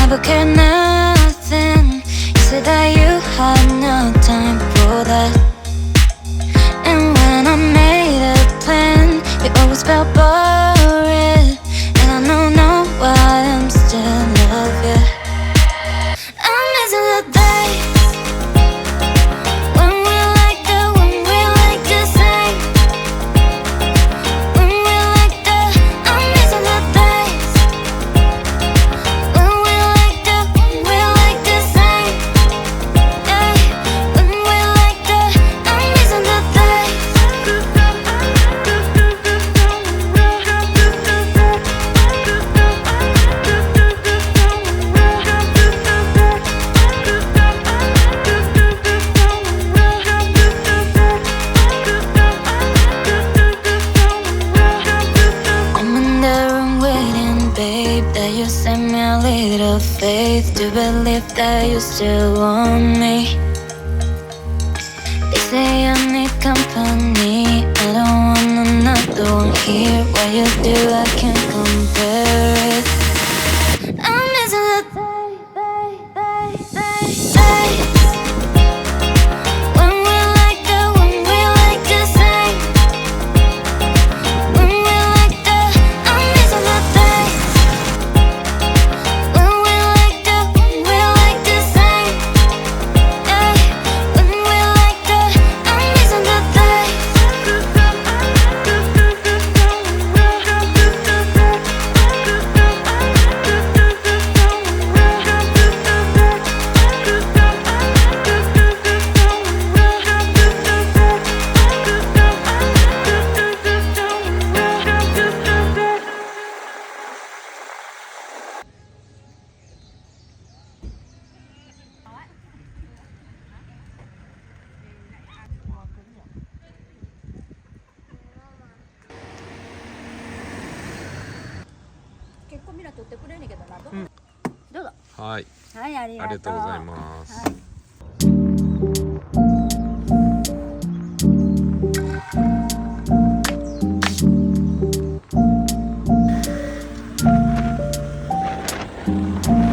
never cared nothing. You said that you had no time for that. And when I made a plan, you always felt boring. And I know why I'm still in love, yeah. I'm missing the days when we like to say, when we like to. I'm missing the days when we like to say, yeah. When we like to. I'm missing the days. I'm in the room waiting, babe, that you sent me a little faith to believe that you still want me. They say I need company, I don't want another one here. What you do, I can't compare it. I'm missing the days when we like to say, when we like to. I'm missing the days when we like to say, yeah. When we like to. I'm missing the days.どうぞ。はい、はい、ありがとう。ありがとうございます。はい